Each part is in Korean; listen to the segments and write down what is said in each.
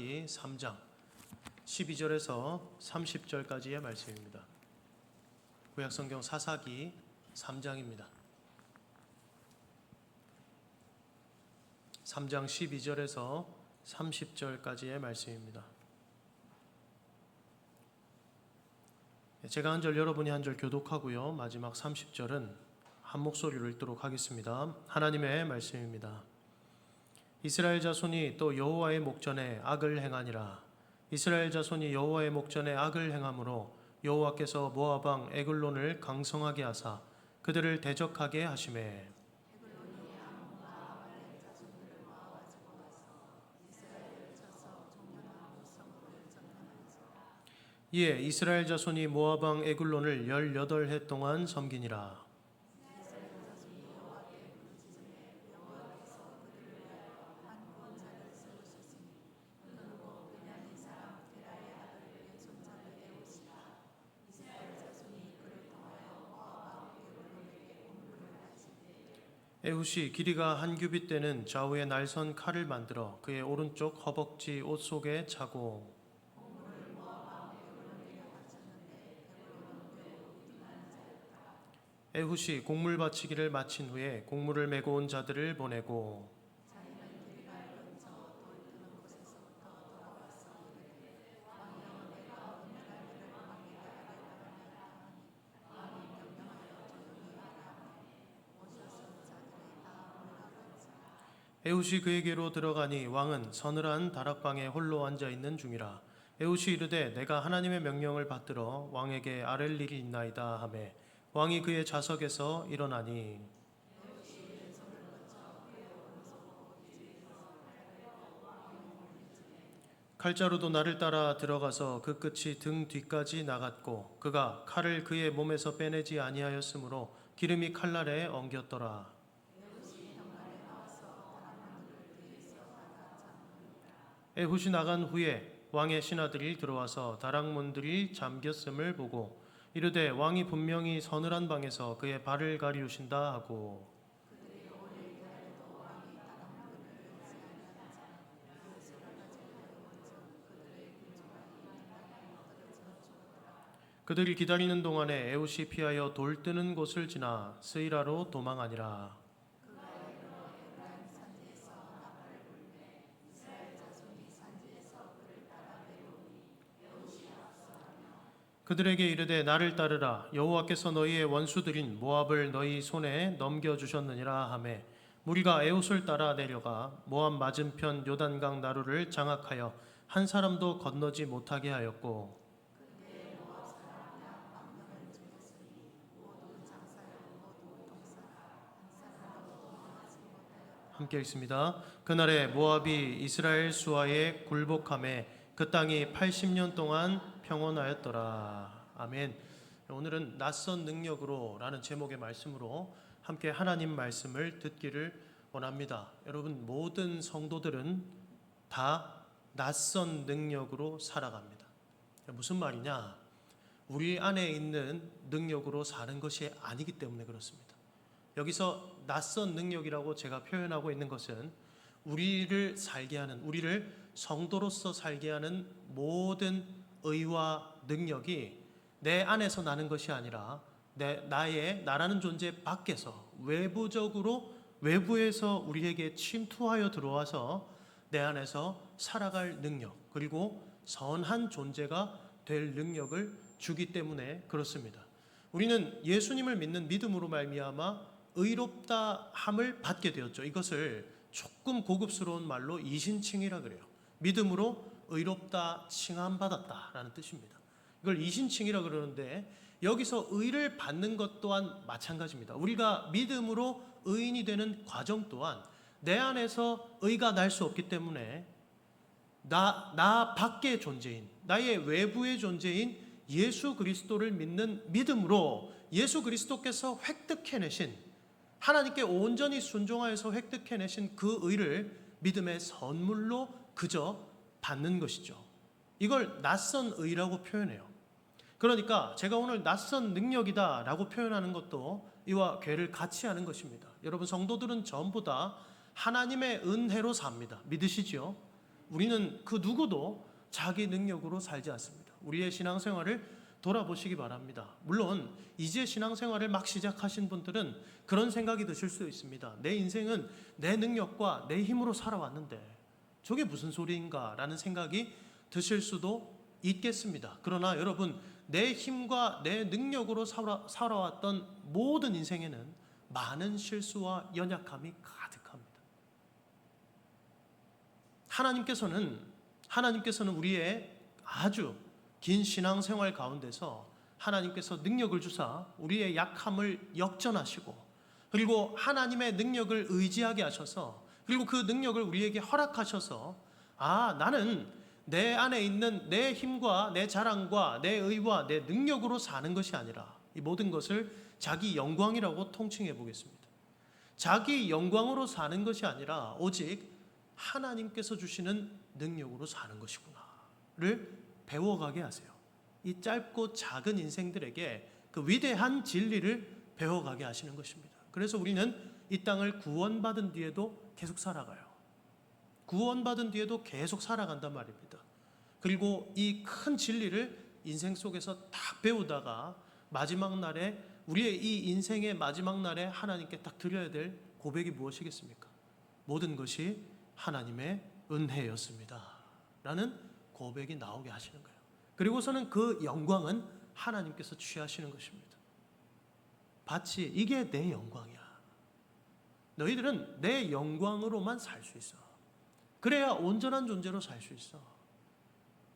사사기 3장 12절에서 30절까지의 말씀입니다. 구약성경 사사기 3장입니다. 3장 12절에서 30절까지의 말씀입니다. 제가 한 절, 여러분이 한 절 교독하고요. 마지막 30절은 한 목소리로 읽도록 하겠습니다. 하나님의 말씀입니다. 이스라엘 자손이 또 여호와의 목전에 악을 행하니라. 이스라엘 자손이 여호와의 목전에 악을 행함으로 여호와께서 모압 왕 에글론을 강성하게 하사 그들을 대적하게 하시매 이에 이스라엘 자손이 모압 왕 에글론을 18해 동안 섬기니라. 에훗이 길이가 한 규빗 되는 좌우에 날선 칼을 만들어 그의 오른쪽 허벅지 옷 속에 차고 에훗이 곡물 바치기를 마친 후에 곡물을 메고 온 자들을 보내고 에훗이 그에게로 들어가니 왕은 서늘한 다락방에 홀로 앉아있는 중이라. 에훗이 이르되 내가 하나님의 명령을 받들어 왕에게 아랠 일이 있나이다 하매 왕이 그의 좌석에서 일어나니 칼자루도 나를 따라 들어가서 그 끝이 등 뒤까지 나갔고 그가 칼을 그의 몸에서 빼내지 아니하였으므로 기름이 칼날에 엉겼더라. 에훗이 나간 후에 왕의 신하들이 들어와서 다락문들이 잠겼음을 보고 이르되 왕이 분명히 서늘한 방에서 그의 발을 가리우신다 하고 그들이 기다리는 동안에 에훗이 피하여 돌 뜨는 곳을 지나 스이라로 도망하니라. 그들에게 이르되 나를 따르라. 여호와께서 너희의 원수들인 모압을 너희 손에 넘겨주셨느니라 하매 무리가 에훗을 따라 내려가 모압 맞은편 요단강 나루를 장악하여 한 사람도 건너지 못하게 하였고 함께 읽습니다. 그날에 모압이 이스라엘 수하에 굴복함에 그 땅이 80년 동안 평온하였더라. 아멘. 오늘은 낯선 능력으로 라는 제목의 말씀으로 함께 하나님 말씀을 듣기를 원합니다. 여러분 모든 성도들은 다 낯선 능력으로 살아갑니다. 무슨 말이냐? 우리 안에 있는 능력으로 사는 것이 아니기 때문에 그렇습니다. 여기서 낯선 능력이라고 제가 표현하고 있는 것은 우리를 살게 하는, 우리를 성도로서 살게 하는 모든 의와 능력이 내 안에서 나는 것이 아니라 나라는 존재 밖에서 외부에서 우리에게 침투하여 들어와서 내 안에서 살아갈 능력, 그리고 선한 존재가 될 능력을 주기 때문에 그렇습니다. 우리는 예수님을 믿는 믿음으로 말미암아 의롭다 함을 받게 되었죠. 이것을 조금 고급스러운 말로 이신칭이라 그래요. 믿음으로 의롭다 칭함받았다라는 뜻입니다. 이걸 이신칭이라 그러는데 여기서 의를 받는 것 또한 마찬가지입니다. 우리가 믿음으로 의인이 되는 과정 또한 내 안에서 의가 날 수 없기 때문에 나 밖의 존재인, 나의 외부의 존재인 예수 그리스도를 믿는 믿음으로 예수 그리스도께서 획득해내신, 하나님께 온전히 순종하여서 획득해내신 그 의를 믿음의 선물로 그저 받는 것이죠. 이걸 낯선 의라고 표현해요. 그러니까 제가 오늘 낯선 능력이다 라고 표현하는 것도 이와 괴를 같이 하는 것입니다. 여러분 성도들은 전부 다 하나님의 은혜로 삽니다. 믿으시죠? 우리는 그 누구도 자기 능력으로 살지 않습니다. 우리의 신앙생활을 돌아보시기 바랍니다. 물론 이제 신앙생활을 막 시작하신 분들은 그런 생각이 드실 수 있습니다. 내 인생은 내 능력과 내 힘으로 살아왔는데 저게 무슨 소리인가 라는 생각이 드실 수도 있겠습니다. 그러나 여러분, 내 힘과 내 능력으로 살아왔던 모든 인생에는 많은 실수와 연약함이 가득합니다. 하나님께서는 우리의 아주 긴 신앙생활 가운데서 하나님께서 능력을 주사 우리의 약함을 역전하시고, 그리고 하나님의 능력을 의지하게 하셔서, 그리고 그 능력을 우리에게 허락하셔서, 나는 내 안에 있는 내 힘과 내 자랑과 내 의와 내 능력으로 사는 것이 아니라 이 모든 것을 자기 영광이라고 통칭해 보겠습니다. 자기 영광으로 사는 것이 아니라 오직 하나님께서 주시는 능력으로 사는 것이구나를 배워가게 하세요. 이 짧고 작은 인생들에게 그 위대한 진리를 배워가게 하시는 것입니다. 그래서 우리는 이 땅을 구원받은 뒤에도 계속 살아가요. 구원받은 뒤에도 계속 살아간단 말입니다. 그리고 이 큰 진리를 인생 속에서 딱 배우다가 마지막 날에, 우리의 이 인생의 마지막 날에 하나님께 딱 드려야 될 고백이 무엇이겠습니까? 모든 것이 하나님의 은혜였습니다 라는 고백이 나오게 하시는 거예요. 그리고서는 그 영광은 하나님께서 취하시는 것입니다. 마치 이게 내 영광이야. 너희들은 내 영광으로만 살 수 있어. 그래야 온전한 존재로 살 수 있어.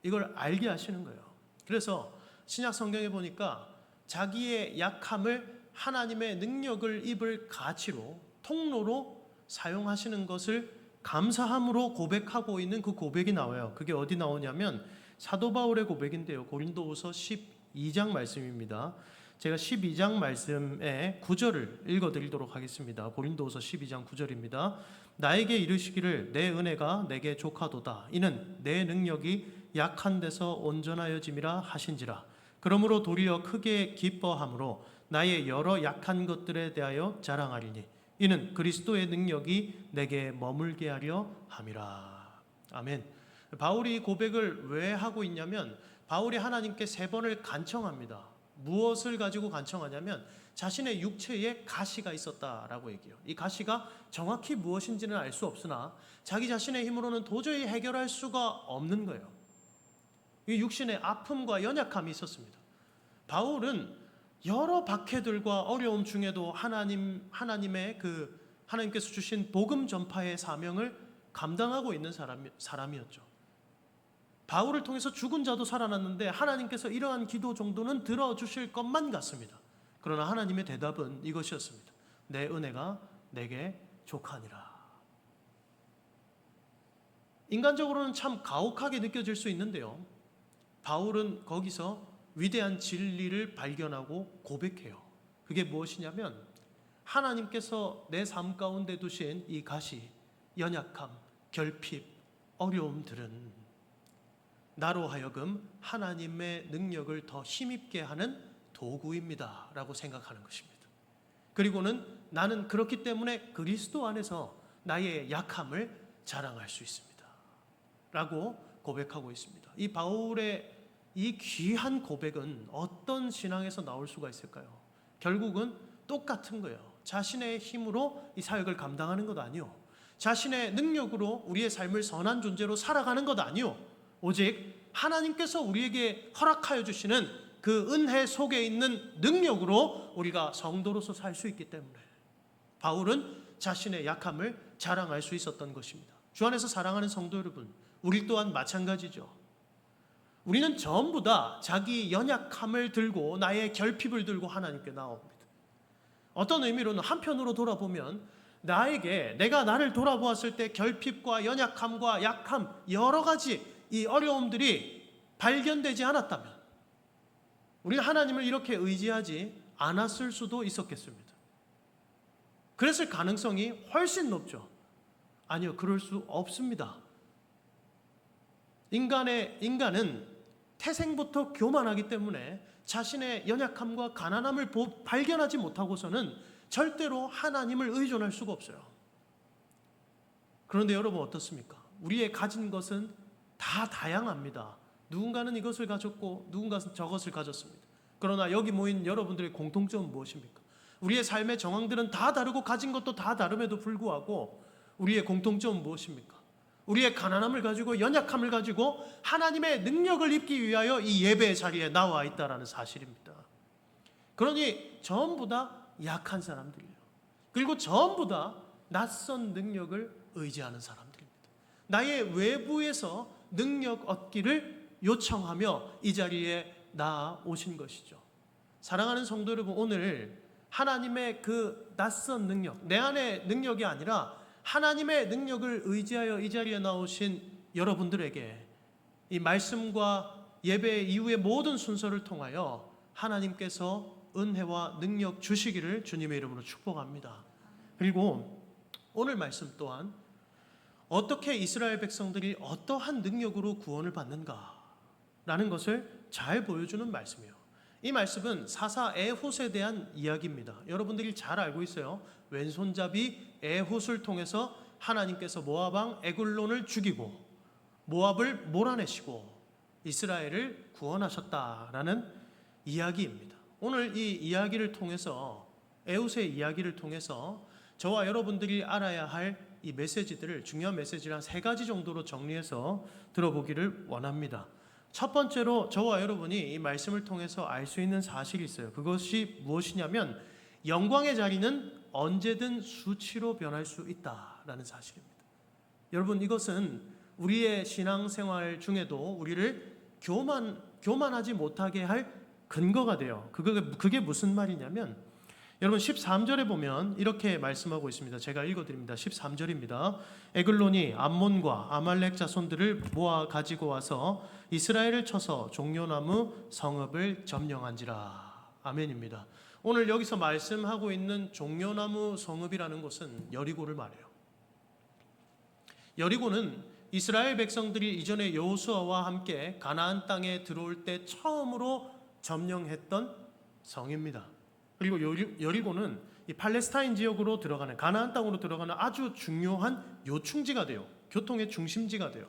이걸 알게 하시는 거예요. 그래서 신약 성경에 보니까 자기의 약함을 하나님의 능력을 입을 가치로, 통로로 사용하시는 것을 감사함으로 고백하고 있는 그 고백이 나와요. 그게 어디 나오냐면 사도 바울의 고백인데요. 고린도후서 12장 말씀입니다. 제가 12장 말씀의 9절을 읽어드리도록 하겠습니다. 고린도후서 12장 9절입니다. 나에게 이르시기를 내 은혜가 내게 족하도다. 이는 내 능력이 약한 데서 온전하여짐이라 하신지라. 그러므로 도리어 크게 기뻐함으로 나의 여러 약한 것들에 대하여 자랑하리니 이는 그리스도의 능력이 내게 머물게 하려 함이라. 아멘. 바울이 고백을 왜 하고 있냐면, 바울이 하나님께 3번을 간청합니다. 무엇을 가지고 간청하냐면 자신의 육체에 가시가 있었다라고 얘기해요. 이 가시가 정확히 무엇인지는 알 수 없으나 자기 자신의 힘으로는 도저히 해결할 수가 없는 거예요. 이 육신의 아픔과 연약함이 있었습니다. 바울은 여러 박해들과 어려움 중에도 하나님의 하나님께서 주신 복음 전파의 사명을 감당하고 있는 사람이었죠. 바울을 통해서 죽은 자도 살아났는데 하나님께서 이러한 기도 정도는 들어주실 것만 같습니다. 그러나 하나님의 대답은 이것이었습니다. 내 은혜가 내게 족하니라. 인간적으로는 참 가혹하게 느껴질 수 있는데요, 바울은 거기서 위대한 진리를 발견하고 고백해요. 그게 무엇이냐면 하나님께서 내 삶 가운데 두신 이 가시, 연약함, 결핍, 어려움들은 나로 하여금 하나님의 능력을 더 힘입게 하는 도구입니다 라고 생각하는 것입니다. 그리고는 나는 그렇기 때문에 그리스도 안에서 나의 약함을 자랑할 수 있습니다 라고 고백하고 있습니다. 이 바울의 이 귀한 고백은 어떤 신앙에서 나올 수가 있을까요? 결국은 똑같은 거예요. 자신의 힘으로 이 사역을 감당하는 것 아니요, 자신의 능력으로 우리의 삶을 선한 존재로 살아가는 것 아니요, 오직 하나님께서 우리에게 허락하여 주시는 그 은혜 속에 있는 능력으로 우리가 성도로서 살 수 있기 때문에 바울은 자신의 약함을 자랑할 수 있었던 것입니다. 주 안에서 사랑하는 성도 여러분, 우리 또한 마찬가지죠. 우리는 전부 다 자기 연약함을 들고, 나의 결핍을 들고 하나님께 나옵니다. 어떤 의미로는 한편으로 돌아보면 내가 나를 돌아보았을 때 결핍과 연약함과 약함, 여러 가지 이 어려움들이 발견되지 않았다면 우리는 하나님을 이렇게 의지하지 않았을 수도 있었겠습니다. 그랬을 가능성이 훨씬 높죠. 아니요, 그럴 수 없습니다. 인간은 태생부터 교만하기 때문에 자신의 연약함과 가난함을 발견하지 못하고서는 절대로 하나님을 의존할 수가 없어요. 그런데 여러분 어떻습니까? 우리의 가진 것은 다 다양합니다. 누군가는 이것을 가졌고 누군가는 저것을 가졌습니다. 그러나 여기 모인 여러분들의 공통점은 무엇입니까? 우리의 삶의 정황들은 다 다르고 가진 것도 다 다름에도 불구하고 우리의 공통점은 무엇입니까? 우리의 가난함을 가지고 연약함을 가지고 하나님의 능력을 입기 위하여 이 예배의 자리에 나와 있다는 사실입니다. 그러니 전부 다 약한 사람들이에요. 그리고 전부 다 낯선 능력을 의지하는 사람들입니다. 나의 외부에서 능력 얻기를 요청하며 이 자리에 나오신 것이죠. 사랑하는 성도 여러분, 오늘 하나님의 그 낯선 능력, 내 안의 능력이 아니라 하나님의 능력을 의지하여 이 자리에 나오신 여러분들에게 이 말씀과 예배 이후의 모든 순서를 통하여 하나님께서 은혜와 능력 주시기를 주님의 이름으로 축복합니다. 그리고 오늘 말씀 또한 어떻게 이스라엘 백성들이 어떠한 능력으로 구원을 받는가라는 것을 잘 보여주는 말씀이에요. 이 말씀은 사사 에훗에 대한 이야기입니다. 여러분들이 잘 알고 있어요. 왼손잡이 에훗을 통해서 하나님께서 모압 왕 에글론을 죽이고 모압을 몰아내시고 이스라엘을 구원하셨다라는 이야기입니다. 오늘 이 이야기를 통해서, 에훗의 이야기를 통해서 저와 여러분들이 알아야 할 이 메시지들을, 중요한 메시지를 한 3가지 정도로 정리해서 들어보기를 원합니다. 첫 번째로 저와 여러분이 이 말씀을 통해서 알 수 있는 사실이 있어요. 그것이 무엇이냐면 영광의 자리는 언제든 수치로 변할 수 있다라는 사실입니다. 여러분, 이것은 우리의 신앙생활 중에도 우리를 교만하지 못하게 할 근거가 돼요. 그게 무슨 말이냐면, 여러분 13절에 보면 이렇게 말씀하고 있습니다. 제가 읽어드립니다. 13절입니다. 에글론이 암몬과 아말렉 자손들을 모아 가지고 와서 이스라엘을 쳐서 종려나무 성읍을 점령한지라. 아멘입니다. 오늘 여기서 말씀하고 있는 종려나무 성읍이라는 곳은 여리고를 말해요. 여리고는 이스라엘 백성들이 이전에 여호수아와 함께 가나안 땅에 들어올 때 처음으로 점령했던 성입니다. 그리고 여리고는 이 팔레스타인 지역으로 들어가는, 가나안 땅으로 들어가는 아주 중요한 요충지가 돼요. 교통의 중심지가 돼요.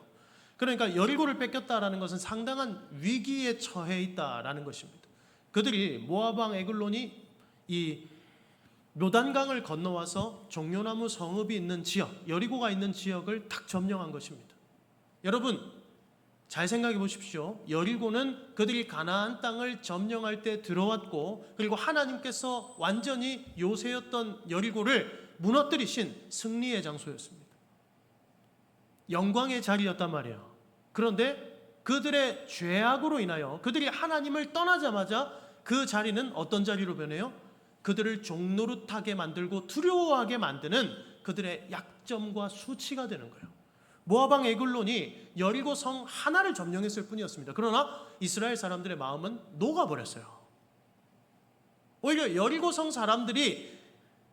그러니까 여리고를 뺏겼다라는 것은 상당한 위기에 처해 있다라는 것입니다. 그들이 모압 왕 에글론이 이 요단강을 건너와서 종려나무 성읍이 있는 지역, 여리고가 있는 지역을 탁 점령한 것입니다. 여러분 잘 생각해 보십시오. 여리고는 그들이 가나안 땅을 점령할 때 들어왔고, 그리고 하나님께서 완전히 요새였던 여리고를 무너뜨리신 승리의 장소였습니다. 영광의 자리였단 말이에요. 그런데 그들의 죄악으로 인하여 그들이 하나님을 떠나자마자 그 자리는 어떤 자리로 변해요? 그들을 종노릇하게 만들고 두려워하게 만드는 그들의 약점과 수치가 되는 거예요. 모압 왕 에글론이 여리고 성 하나를 점령했을 뿐이었습니다. 그러나 이스라엘 사람들의 마음은 녹아버렸어요. 오히려 여리고 성 사람들이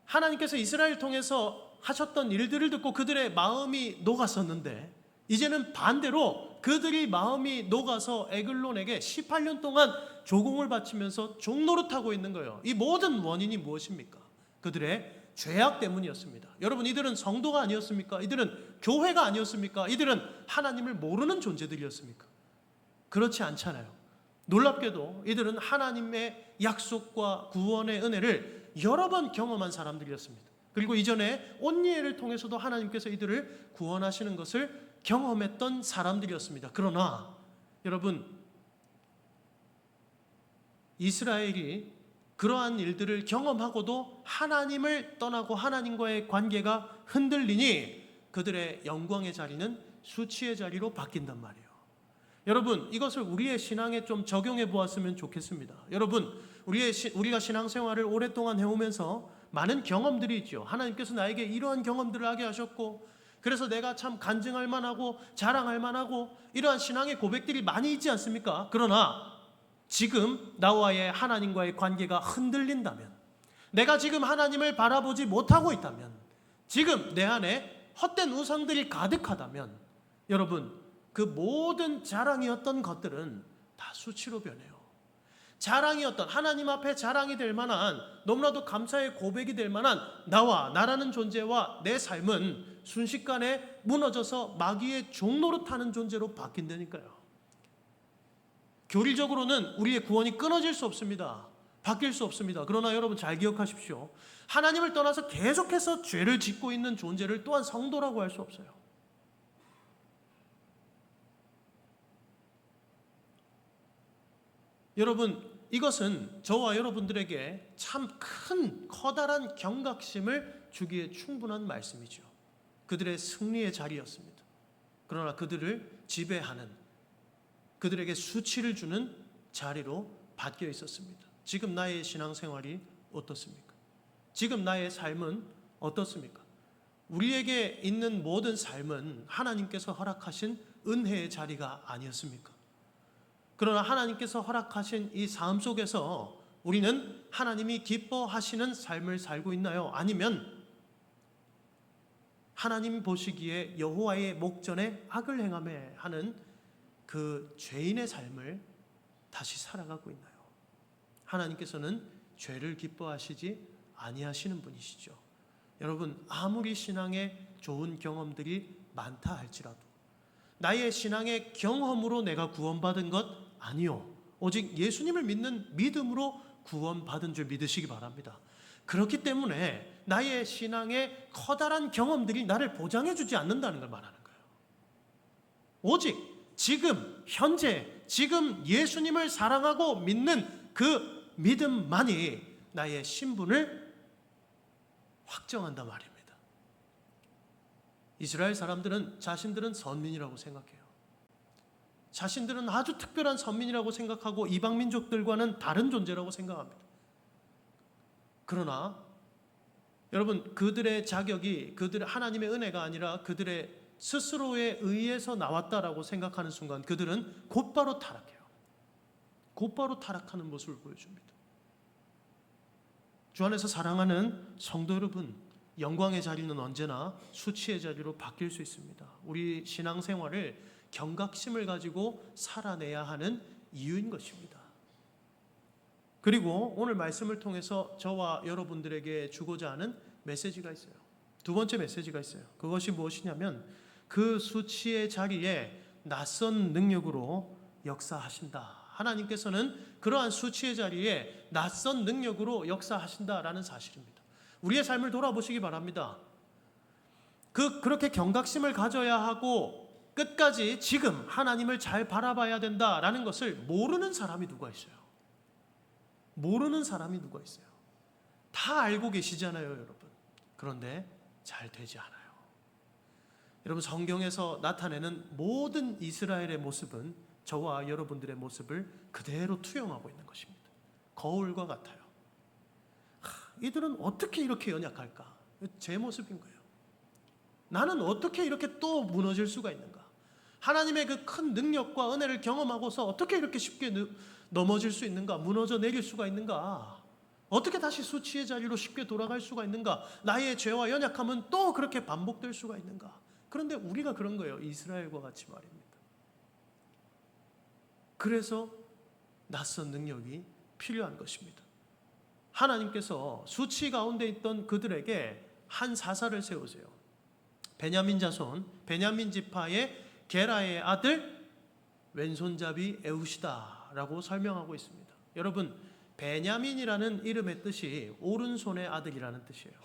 하나님께서 이스라엘을 통해서 하셨던 일들을 듣고 그들의 마음이 녹았었는데, 이제는 반대로 그들이 마음이 녹아서 에글론에게 18년 동안 조공을 바치면서 종노릇하고 있는 거예요. 이 모든 원인이 무엇입니까? 그들의 죄악 때문이었습니다. 여러분, 이들은 성도가 아니었습니까? 이들은 교회가 아니었습니까? 이들은 하나님을 모르는 존재들이었습니까? 그렇지 않잖아요. 놀랍게도 이들은 하나님의 약속과 구원의 은혜를 여러 번 경험한 사람들이었습니다. 그리고 이전에 온니엘을 통해서도 하나님께서 이들을 구원하시는 것을 경험했던 사람들이었습니다. 그러나 여러분, 이스라엘이 그러한 일들을 경험하고도 하나님을 떠나고 하나님과의 관계가 흔들리니 그들의 영광의 자리는 수치의 자리로 바뀐단 말이에요. 여러분, 이것을 우리의 신앙에 좀 적용해 보았으면 좋겠습니다. 여러분, 우리가 신앙생활을 오랫동안 해오면서 많은 경험들이 있죠. 하나님께서 나에게 이러한 경험들을 하게 하셨고, 그래서 내가 참 간증할 만하고 자랑할 만하고 이러한 신앙의 고백들이 많이 있지 않습니까? 그러나 지금 나와의 하나님과의 관계가 흔들린다면, 내가 지금 하나님을 바라보지 못하고 있다면, 지금 내 안에 헛된 우상들이 가득하다면, 여러분, 그 모든 자랑이었던 것들은 다 수치로 변해요. 자랑이었던, 하나님 앞에 자랑이 될 만한, 너무나도 감사의 고백이 될 만한 나와 나라는 존재와 내 삶은 순식간에 무너져서 마귀의 종노릇하는 존재로 바뀐다니까요. 교리적으로는 우리의 구원이 끊어질 수 없습니다. 바뀔 수 없습니다. 그러나 여러분 잘 기억하십시오. 하나님을 떠나서 계속해서 죄를 짓고 있는 존재를 또한 성도라고 할 수 없어요. 여러분, 이것은 저와 여러분들에게 참 큰 커다란 경각심을 주기에 충분한 말씀이죠. 그들의 승리의 자리였습니다. 그러나 그들을 지배하는, 그들에게 수치를 주는 자리로 바뀌어 있었습니다. 지금 나의 신앙생활이 어떻습니까? 지금 나의 삶은 어떻습니까? 우리에게 있는 모든 삶은 하나님께서 허락하신 은혜의 자리가 아니었습니까? 그러나 하나님께서 허락하신 이 삶 속에서 우리는 하나님이 기뻐하시는 삶을 살고 있나요? 아니면 하나님 보시기에 여호와의 목전에 악을 행하며 하는 그 죄인의 삶을 다시 살아가고 있나요? 하나님께서는 죄를 기뻐하시지 아니하시는 분이시죠. 여러분, 아무리 신앙에 좋은 경험들이 많다 할지라도 나의 신앙의 경험으로 내가 구원받은 것 아니요, 오직 예수님을 믿는 믿음으로 구원받은 줄 믿으시기 바랍니다. 그렇기 때문에 나의 신앙의 커다란 경험들이 나를 보장해 주지 않는다는 걸 말하는 거예요. 오직 지금 현재 지금 예수님을 사랑하고 믿는 그 믿음만이 나의 신분을 확정한단 말입니다. 이스라엘 사람들은 자신들은 선민이라고 생각해요. 자신들은 아주 특별한 선민이라고 생각하고 이방 민족들과는 다른 존재라고 생각합니다. 그러나 여러분, 그들의 자격이 그들의 하나님의 은혜가 아니라 그들의 스스로에 의해서 나왔다라고 생각하는 순간 그들은 곧바로 타락해요. 곧바로 타락하는 모습을 보여줍니다. 주 안에서 사랑하는 성도 여러분, 영광의 자리는 언제나 수치의 자리로 바뀔 수 있습니다. 우리 신앙생활을 경각심을 가지고 살아내야 하는 이유인 것입니다. 그리고 오늘 말씀을 통해서 저와 여러분들에게 주고자 하는 메시지가 있어요. 두 번째 메시지가 있어요. 그것이 무엇이냐면 그 수치의 자리에 낯선 능력으로 역사하신다. 하나님께서는 그러한 수치의 자리에 낯선 능력으로 역사하신다라는 사실입니다. 우리의 삶을 돌아보시기 바랍니다. 그렇게 경각심을 가져야 하고 끝까지 지금 하나님을 잘 바라봐야 된다라는 것을 모르는 사람이 누가 있어요? 모르는 사람이 누가 있어요? 다 알고 계시잖아요, 여러분. 그런데 잘 되지 않아요. 여러분, 성경에서 나타내는 모든 이스라엘의 모습은 저와 여러분들의 모습을 그대로 투영하고 있는 것입니다. 거울과 같아요. 이들은 어떻게 이렇게 연약할까? 제 모습인 거예요. 나는 어떻게 이렇게 또 무너질 수가 있는가? 하나님의 그 큰 능력과 은혜를 경험하고서 어떻게 이렇게 쉽게 넘어질 수 있는가? 무너져 내릴 수가 있는가? 어떻게 다시 수치의 자리로 쉽게 돌아갈 수가 있는가? 나의 죄와 연약함은 또 그렇게 반복될 수가 있는가? 그런데 우리가 그런 거예요. 이스라엘과 같이 말입니다. 그래서 낯선 능력이 필요한 것입니다. 하나님께서 수치 가운데 있던 그들에게 한 사사를 세우세요. 베냐민 자손, 베냐민 지파의 게라의 아들 왼손잡이 에훗이다라고 설명하고 있습니다. 여러분, 베냐민이라는 이름의 뜻이 오른손의 아들이라는 뜻이에요.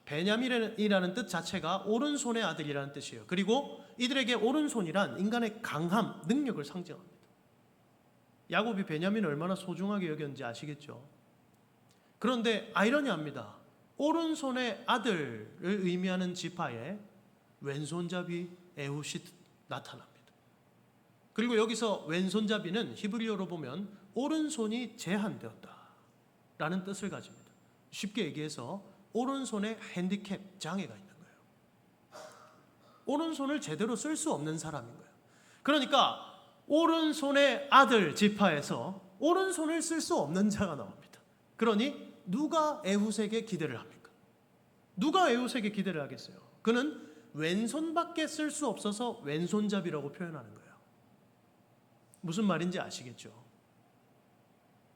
베냐민이라는 뜻 자체가 오른손의 아들이라는 뜻이에요. 그리고 이들에게 오른손이란 인간의 강함, 능력을 상징합니다. 야곱이 베냐민을 얼마나 소중하게 여겼는지 아시겠죠? 그런데 아이러니합니다. 오른손의 아들을 의미하는 지파에 왼손잡이 에훗이 나타납니다. 그리고 여기서 왼손잡이는 히브리어로 보면 오른손이 제한되었다 라는 뜻을 가집니다. 쉽게 얘기해서 오른손에 핸디캡, 장애가 있는 거예요. 오른손을 제대로 쓸 수 없는 사람인 거예요. 그러니까 오른손의 아들 지파에서 오른손을 쓸 수 없는 자가 나옵니다. 그러니 누가 에훗에게 기대를 합니까? 누가 에훗에게 기대를 하겠어요? 그는 왼손밖에 쓸 수 없어서 왼손잡이라고 표현하는 거예요. 무슨 말인지 아시겠죠?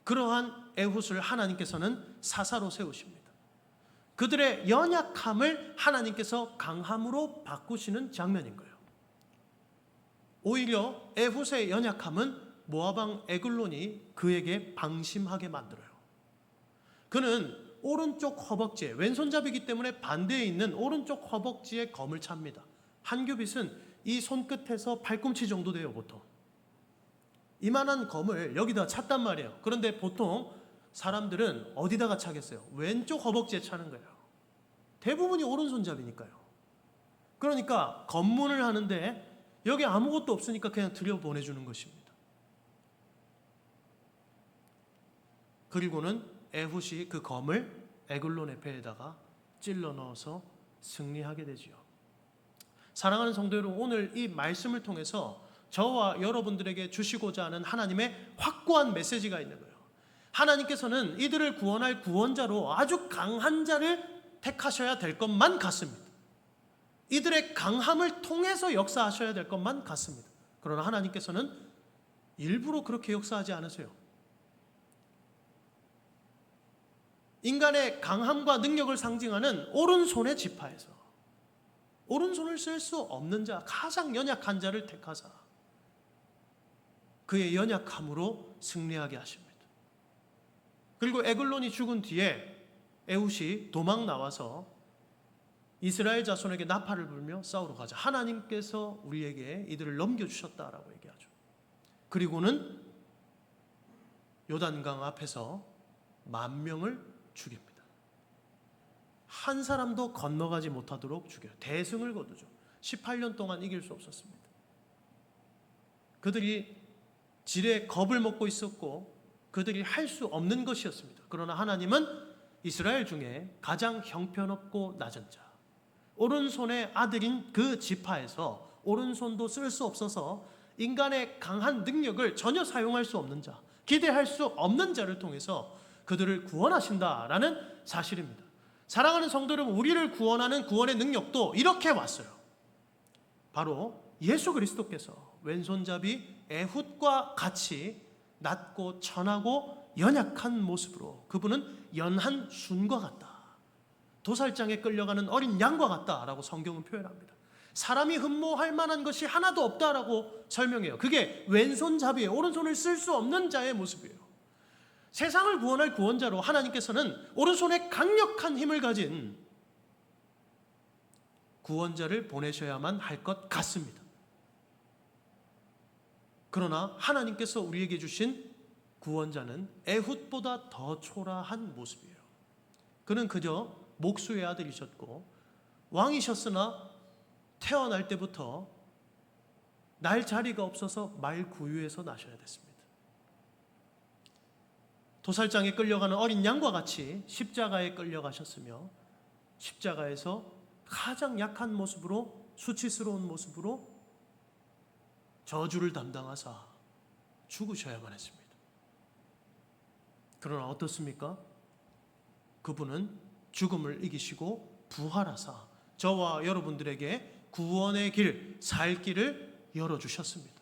그러한 에훗을 하나님께서는 사사로 세우십니다. 그들의 연약함을 하나님께서 강함으로 바꾸시는 장면인 거예요. 오히려 에훗의 연약함은 모압 왕 에글론이 그에게 방심하게 만들어요. 그는 오른쪽 허벅지에, 왼손잡이기 때문에 반대에 있는 오른쪽 허벅지에 검을 찹니다. 한 규빗은 이 손끝에서 팔꿈치 정도 돼요, 보통. 이만한 검을 여기다 찼단 말이에요. 그런데 보통 사람들은 어디다가 차겠어요? 왼쪽 허벅지에 차는 거예요. 대부분이 오른손잡이니까요. 그러니까 검문을 하는데 여기 아무것도 없으니까 그냥 들여보내주는 것입니다. 그리고는 에훗이 그 검을 에글론의 배에다가 찔러 넣어서 승리하게 되지요. 사랑하는 성도 여러분, 오늘 이 말씀을 통해서 저와 여러분들에게 주시고자 하는 하나님의 확고한 메시지가 있는 거예요. 하나님께서는 이들을 구원할 구원자로 아주 강한 자를 택하셔야 될 것만 같습니다. 이들의 강함을 통해서 역사하셔야 될 것만 같습니다. 그러나 하나님께서는 일부러 그렇게 역사하지 않으세요. 인간의 강함과 능력을 상징하는 오른손의 지파에서 오른손을 쓸 수 없는 자, 가장 연약한 자를 택하사 그의 연약함으로 승리하게 하십니다. 그리고 에글론이 죽은 뒤에 에훗이 도망 나와서 이스라엘 자손에게 나팔을 불며 싸우러 가자. 하나님께서 우리에게 이들을 넘겨주셨다라고 얘기하죠. 그리고는 요단강 앞에서 10,000명을 죽입니다. 한 사람도 건너가지 못하도록 죽여요. 대승을 거두죠. 18년 동안 이길 수 없었습니다. 그들이 질에 겁을 먹고 있었고 그들이 할 수 없는 것이었습니다. 그러나 하나님은 이스라엘 중에 가장 형편없고 낮은 자, 오른손의 아들인 그 지파에서 오른손도 쓸 수 없어서 인간의 강한 능력을 전혀 사용할 수 없는 자, 기대할 수 없는 자를 통해서 그들을 구원하신다라는 사실입니다. 사랑하는 성도 여러분, 우리를 구원하는 구원의 능력도 이렇게 왔어요. 바로 예수 그리스도께서 왼손잡이 에훗과 같이 낮고 천하고 연약한 모습으로, 그분은 연한 순과 같다, 도살장에 끌려가는 어린 양과 같다라고 성경은 표현합니다. 사람이 흠모할 만한 것이 하나도 없다라고 설명해요. 그게 왼손잡이에 오른손을 쓸 수 없는 자의 모습이에요. 세상을 구원할 구원자로 하나님께서는 오른손에 강력한 힘을 가진 구원자를 보내셔야만 할 것 같습니다. 그러나 하나님께서 우리에게 주신 구원자는 에훗보다 더 초라한 모습이에요. 그는 그저 목수의 아들이셨고 왕이셨으나 태어날 때부터 날 자리가 없어서 말 구유에서 나셔야 됐습니다. 도살장에 끌려가는 어린 양과 같이 십자가에 끌려가셨으며 십자가에서 가장 약한 모습으로, 수치스러운 모습으로 저주를 담당하사 죽으셔야만 했습니다. 그러나 어떻습니까? 그분은 죽음을 이기시고 부활하사 저와 여러분들에게 구원의 길, 살 길을 열어주셨습니다.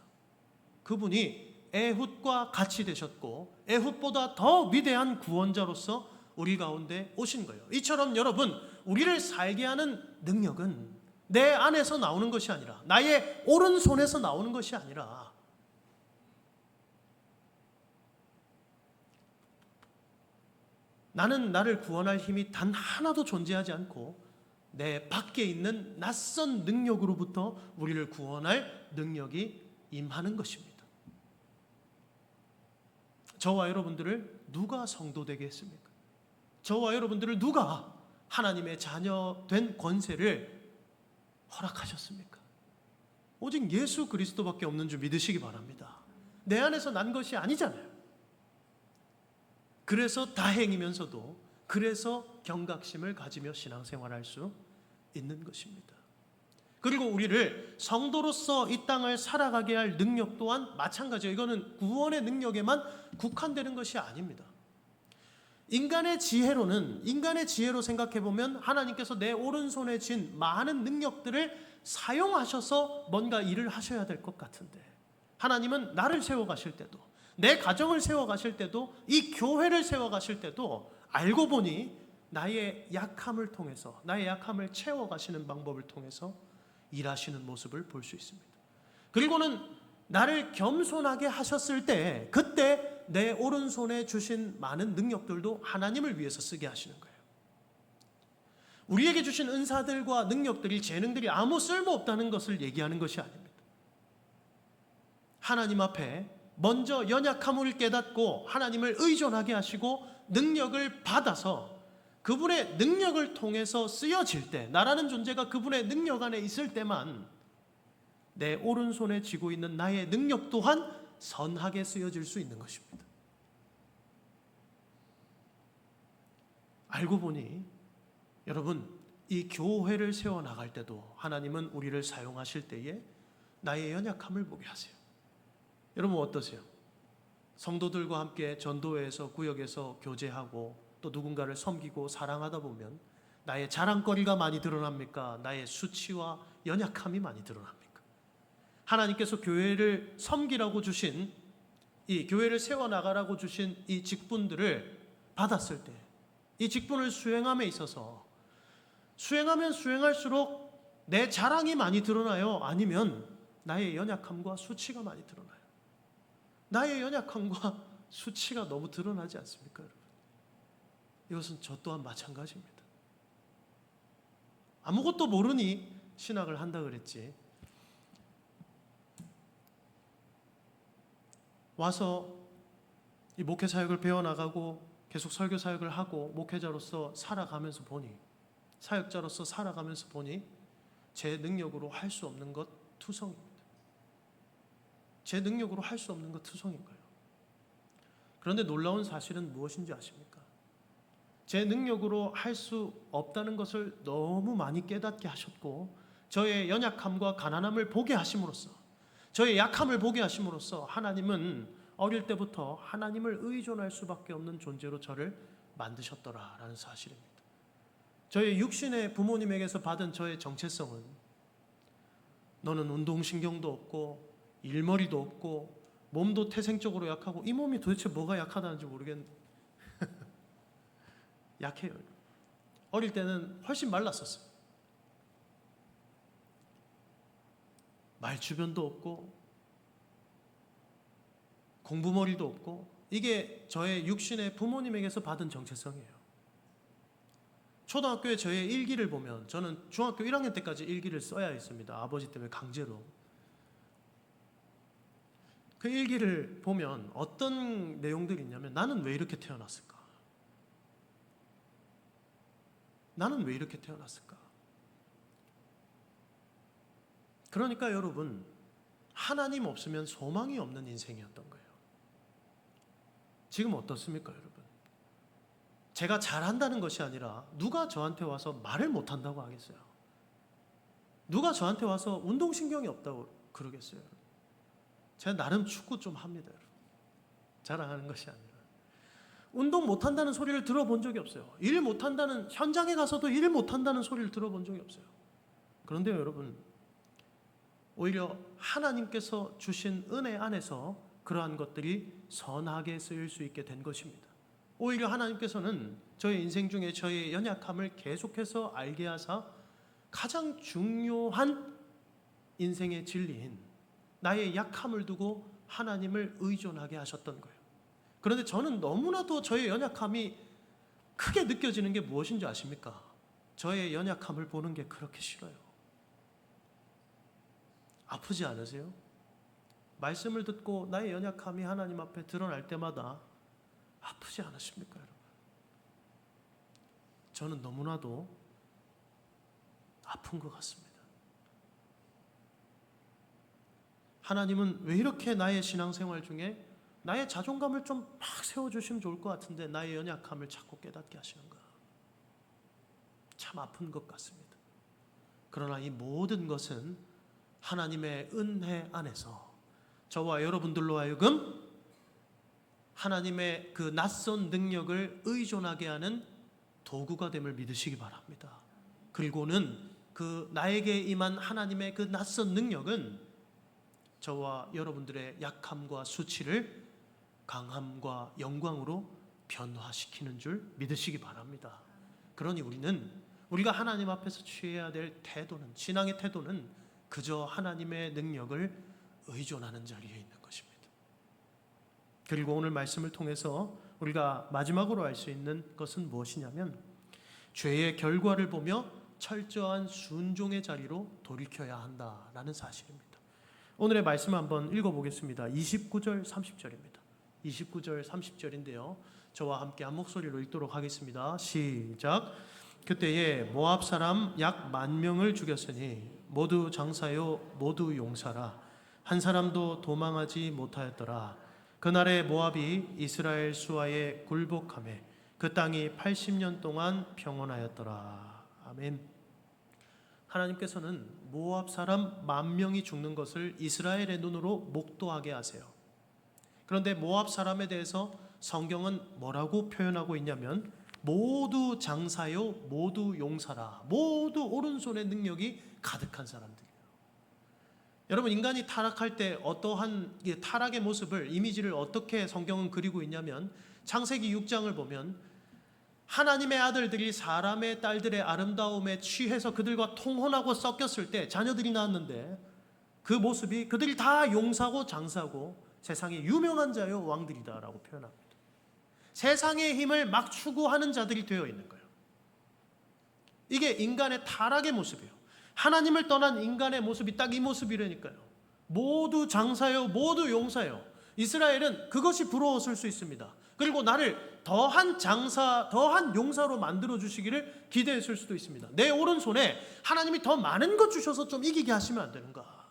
그분이 에훗과 같이 되셨고 에훗보다 더 위대한 구원자로서 우리 가운데 오신 거예요. 이처럼 여러분, 우리를 살게 하는 능력은 내 안에서 나오는 것이 아니라, 나의 오른손에서 나오는 것이 아니라 나는 나를 구원할 힘이 단 하나도 존재하지 않고 내 밖에 있는 낯선 능력으로부터 우리를 구원할 능력이 임하는 것입니다. 저와 여러분들을 누가 성도 되게 했습니까? 저와 여러분들을 누가 하나님의 자녀 된 권세를 허락하셨습니까? 오직 예수 그리스도밖에 없는 줄 믿으시기 바랍니다. 내 안에서 난 것이 아니잖아요. 그래서 다행이면서도 그래서 경각심을 가지며 신앙생활할 수 있는 것입니다. 그리고 우리를 성도로서 이 땅을 살아가게 할 능력 또한 마찬가지예요. 이거는 구원의 능력에만 국한되는 것이 아닙니다. 인간의 지혜로 생각해보면 하나님께서 내 오른손에 쥔 많은 능력들을 사용하셔서 뭔가 일을 하셔야 될 것 같은데, 하나님은 나를 세워가실 때도, 내 가정을 세워가실 때도, 이 교회를 세워가실 때도 알고 보니 나의 약함을 통해서, 나의 약함을 채워가시는 방법을 통해서 일하시는 모습을 볼 수 있습니다. 그리고는 나를 겸손하게 하셨을 때, 그때 내 오른손에 주신 많은 능력들도 하나님을 위해서 쓰게 하시는 거예요. 우리에게 주신 은사들과 능력들이, 재능들이 아무 쓸모없다는 것을 얘기하는 것이 아닙니다. 하나님 앞에 먼저 연약함을 깨닫고 하나님을 의존하게 하시고 능력을 받아서 그분의 능력을 통해서 쓰여질 때, 나라는 존재가 그분의 능력 안에 있을 때만 내 오른손에 쥐고 있는 나의 능력 또한 선하게 쓰여질 수 있는 것입니다. 알고 보니 여러분, 이 교회를 세워나갈 때도 하나님은 우리를 사용하실 때에 나의 연약함을 보게 하세요. 여러분 어떠세요? 성도들과 함께 전도회에서, 구역에서 교제하고 또 누군가를 섬기고 사랑하다 보면 나의 자랑거리가 많이 드러납니까? 나의 수치와 연약함이 많이 드러납니까? 하나님께서 교회를 섬기라고 주신, 이 교회를 세워나가라고 주신 이 직분들을 받았을 때, 이 직분을 수행함에 있어서 수행하면 수행할수록 내 자랑이 많이 드러나요? 아니면 나의 연약함과 수치가 많이 드러나요? 나의 연약함과 수치가 너무 드러나지 않습니까, 여러분? 이것은 저 또한 마찬가지입니다. 아무것도 모르니 신학을 한다 그랬지, 와서 이 목회 사역을 배워나가고 계속 설교 사역을 하고 목회자로서 살아가면서 보니, 사역자로서 살아가면서 보니 제 능력으로 할 수 없는 것 투성입니다. 제 능력으로 할 수 없는 것 투성인 거예요. 그런데 놀라운 사실은 무엇인지 아십니까? 제 능력으로 할 수 없다는 것을 너무 많이 깨닫게 하셨고, 저의 연약함과 가난함을 보게 하심으로써, 저의 약함을 보게 하심으로써 하나님은 어릴 때부터 하나님을 의존할 수밖에 없는 존재로 저를 만드셨더라라는 사실입니다. 저의 육신의 부모님에게서 받은 저의 정체성은, 너는 운동신경도 없고 일머리도 없고 몸도 태생적으로 약하고, 이 몸이 도대체 뭐가 약하다는지 모르겠는데 약해요. 어릴 때는 훨씬 말랐었어요. 말주변도 없고 공부머리도 없고, 이게 저의 육신의 부모님에게서 받은 정체성이에요. 초등학교에 저의 일기를 보면, 저는 중학교 1학년 때까지 일기를 써야 했습니다. 아버지 때문에 강제로. 그 일기를 보면 어떤 내용들이 있냐면, 나는 왜 이렇게 태어났을까? 나는 왜 이렇게 태어났을까? 그러니까 여러분, 하나님 없으면 소망이 없는 인생이었던 거예요. 지금 어떻습니까, 여러분? 제가 잘한다는 것이 아니라 누가 저한테 와서 말을 못한다고 하겠어요? 누가 저한테 와서 운동신경이 없다고 그러겠어요? 제가 나름 축구 좀 합니다, 여러분. 자랑하는 것이 아니라. 운동 못한다는 소리를 들어본 적이 없어요. 일 못한다는, 현장에 가서도 일 못한다는 소리를 들어본 적이 없어요. 그런데 여러분, 오히려 하나님께서 주신 은혜 안에서 그러한 것들이 선하게 쓰일 수 있게 된 것입니다. 오히려 하나님께서는 저의 인생 중에 저의 연약함을 계속해서 알게 하사 가장 중요한 인생의 진리인 나의 약함을 두고 하나님을 의존하게 하셨던 거예요. 그런데 저는 너무나도 저의 연약함이 크게 느껴지는 게 무엇인지 아십니까? 저의 연약함을 보는 게 그렇게 싫어요. 아프지 않으세요? 말씀을 듣고 나의 연약함이 하나님 앞에 드러날 때마다 아프지 않으십니까, 여러분? 저는 너무나도 아픈 것 같습니다. 하나님은 왜 이렇게 나의 신앙생활 중에 나의 자존감을 좀 막 세워주시면 좋을 것 같은데 나의 연약함을 자꾸 깨닫게 하시는가? 참 아픈 것 같습니다. 그러나 이 모든 것은 하나님의 은혜 안에서 저와 여러분들로 하여금 하나님의 그 낯선 능력을 의존하게 하는 도구가 됨을 믿으시기 바랍니다. 그리고는 그 나에게 임한 하나님의 그 낯선 능력은 저와 여러분들의 약함과 수치를 강함과 영광으로 변화시키는 줄 믿으시기 바랍니다. 그러니 우리가 하나님 앞에서 취해야 될 태도는, 신앙의 태도는 그저 하나님의 능력을 의존하는 자리에 있는 것입니다. 그리고 오늘 말씀을 통해서 우리가 마지막으로 알 수 있는 것은 무엇이냐면, 죄의 결과를 보며 철저한 순종의 자리로 돌이켜야 한다라는 사실입니다. 오늘의 말씀 한번 읽어보겠습니다. 29절 30절입니다. 29절 30절인데요, 저와 함께 한 목소리로 읽도록 하겠습니다. 시작. 그때에 모압 사람 약 10,000명을 죽였으니 모두 장사요 모두 용사라. 한 사람도 도망하지 못하였더라. 그날에 모압이 이스라엘 수하에 굴복하매 그 땅이 80년 동안 평온하였더라. 아멘. 하나님께서는 모압 사람 10,000명이 죽는 것을 이스라엘의 눈으로 목도하게 하세요. 그런데 모압 사람에 대해서 성경은 뭐라고 표현하고 있냐면, 모두 장사요 모두 용사라. 모두 오른손의 능력이 가득한 사람들이에요. 여러분, 인간이 타락할 때 어떠한 타락의 모습을, 이미지를 어떻게 성경은 그리고 있냐면, 창세기 6장을 보면 하나님의 아들들이 사람의 딸들의 아름다움에 취해서 그들과 통혼하고 섞였을 때 자녀들이 낳았는데, 그 모습이 그들이 다 용사고 장사고 세상에 유명한 자요 왕들이다라고 표현합니다. 세상의 힘을 막 추구하는 자들이 되어 있는 거예요. 이게 인간의 타락의 모습이에요. 하나님을 떠난 인간의 모습이 딱 이 모습이라니까요. 모두 장사요 모두 용사요. 이스라엘은 그것이 부러웠을 수 있습니다. 그리고 나를 더한 장사, 더한 용사로 만들어 주시기를 기대했을 수도 있습니다. 내 오른손에 하나님이 더 많은 것 주셔서 좀 이기게 하시면 안 되는가?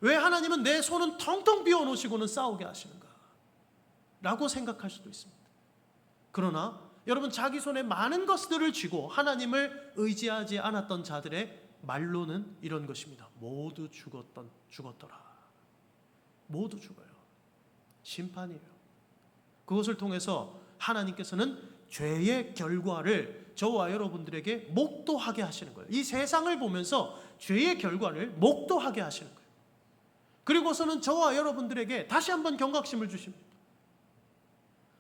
왜 하나님은 내 손은 텅텅 비워 놓으시고는 싸우게 하시는가? 라고 생각할 수도 있습니다. 그러나 여러분, 자기 손에 많은 것들을 쥐고 하나님을 의지하지 않았던 자들의 말로는 이런 것입니다. 모두 죽었더라. 모두 죽어요. 심판이에요. 그것을 통해서 하나님께서는 죄의 결과를 저와 여러분들에게 목도하게 하시는 거예요. 이 세상을 보면서 죄의 결과를 목도하게 하시는 거예요. 그리고서는 저와 여러분들에게 다시 한번 경각심을 주십니다.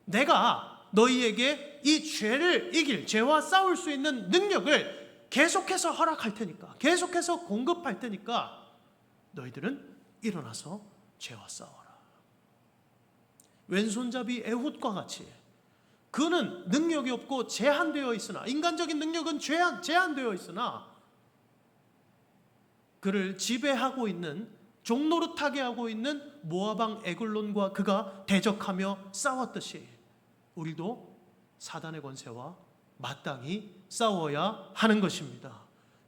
내가 너희에게 이 죄를 이길, 죄와 싸울 수 있는 능력을 계속해서 허락할 테니까, 계속해서 공급할 테니까 너희들은 일어나서 죄와 싸워라. 왼손잡이 에훗과 같이 그는 능력이 없고 제한되어 있으나, 인간적인 능력은 제한되어 있으나 그를 지배하고 있는, 종노릇하게 하고 있는 모압왕 에글론과 그가 대적하며 싸웠듯이 우리도 사단의 권세와 마땅히 싸워야 하는 것입니다.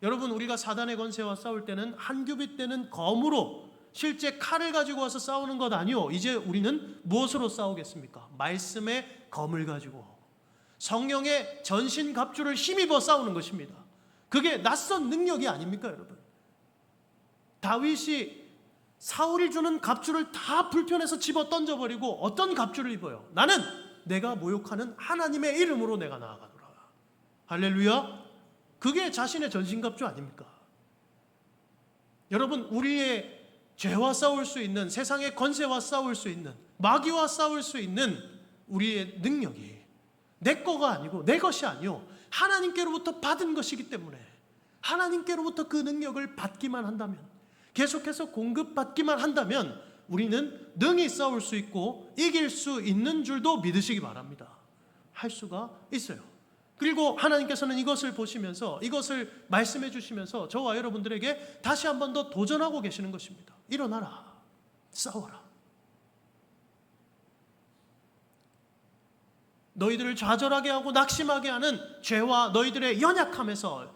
여러분, 우리가 사단의 권세와 싸울 때는 한 규빗 되는 검으로, 실제 칼을 가지고 와서 싸우는 것 아니요. 이제 우리는 무엇으로 싸우겠습니까? 말씀의 검을 가지고 성령의 전신갑주를 힘입어 싸우는 것입니다. 그게 낯선 능력이 아닙니까, 여러분? 다윗이 사울이 주는 갑주를 다 불편해서 집어 던져버리고 어떤 갑주를 입어요? 나는 내가 모욕하는 하나님의 이름으로 내가 나아가노라. 할렐루야. 그게 자신의 전신갑주 아닙니까? 여러분, 우리의 죄와 싸울 수 있는, 세상의 권세와 싸울 수 있는, 마귀와 싸울 수 있는 우리의 능력이 내 거가 아니고, 내 것이 아니요, 하나님께로부터 받은 것이기 때문에 하나님께로부터 그 능력을 받기만 한다면, 계속해서 공급받기만 한다면 우리는 능히 싸울 수 있고 이길 수 있는 줄도 믿으시기 바랍니다. 할 수가 있어요. 그리고 하나님께서는 이것을 보시면서, 이것을 말씀해 주시면서 저와 여러분들에게 다시 한 번 더 도전하고 계시는 것입니다. 일어나라, 싸워라. 너희들을 좌절하게 하고 낙심하게 하는 죄와 너희들의 연약함에서,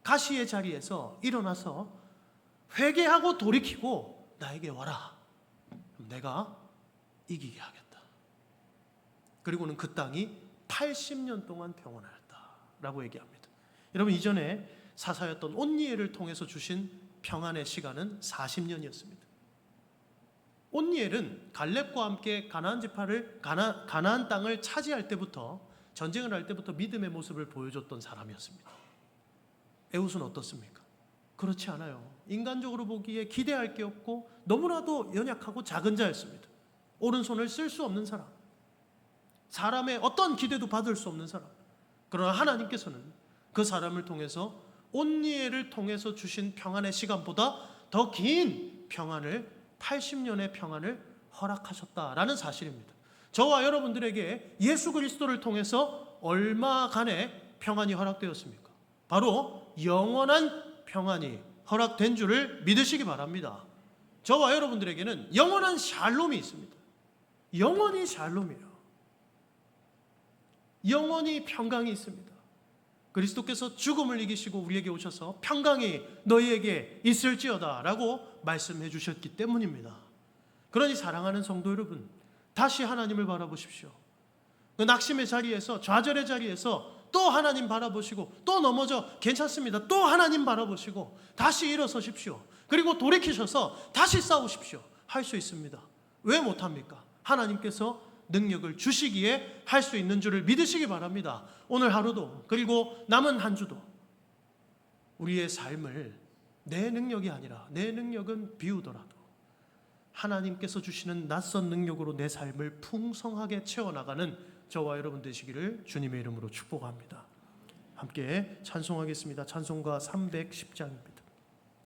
가시의 자리에서 일어나서 회개하고 돌이키고 나에게 와라. 내가 이기게 하겠다. 그리고는 그 땅이 80년 동안 평온하였다라고 얘기합니다. 여러분, 이전에 사사였던 온니엘을 통해서 주신 평안의 시간은 40년이었습니다. 온니엘은 갈렙과 함께 가나안 땅을 차지할 때부터, 전쟁을 할 때부터 믿음의 모습을 보여줬던 사람이었습니다. 에훗은 어떻습니까? 그렇지 않아요. 인간적으로 보기에 기대할 게 없고 너무나도 연약하고 작은 자였습니다. 오른손을 쓸 수 없는 사람, 사람의 어떤 기대도 받을 수 없는 사람, 그러나 하나님께서는 그 사람을 통해서 온니엘을 통해서 주신 평안의 시간보다 더 긴 평안을 80년의 평안을 허락하셨다라는 사실입니다. 저와 여러분들에게 예수 그리스도를 통해서 얼마간의 평안이 허락되었습니까? 바로 영원한 평안이 허락된 줄을 믿으시기 바랍니다. 저와 여러분들에게는 영원한 샬롬이 있습니다. 영원히 샬롬이에요. 영원히 평강이 있습니다. 그리스도께서 죽음을 이기시고 우리에게 오셔서 평강이 너희에게 있을지어다 라고 말씀해 주셨기 때문입니다. 그러니 사랑하는 성도 여러분, 다시 하나님을 바라보십시오. 그 낙심의 자리에서, 좌절의 자리에서 또 하나님 바라보시고, 또 넘어져 괜찮습니다, 또 하나님 바라보시고 다시 일어서십시오. 그리고 돌이키셔서 다시 싸우십시오. 할 수 있습니다. 왜 못합니까? 하나님께서 능력을 주시기에 할 수 있는 줄을 믿으시기 바랍니다. 오늘 하루도, 그리고 남은 한 주도 우리의 삶을 내 능력이 아니라, 내 능력은 비우더라도 하나님께서 주시는 낯선 능력으로 내 삶을 풍성하게 채워나가는 저와 여러분 되시기를 주님의 이름으로 축복합니다. 함께 찬송하겠습니다. 찬송가 310장입니다.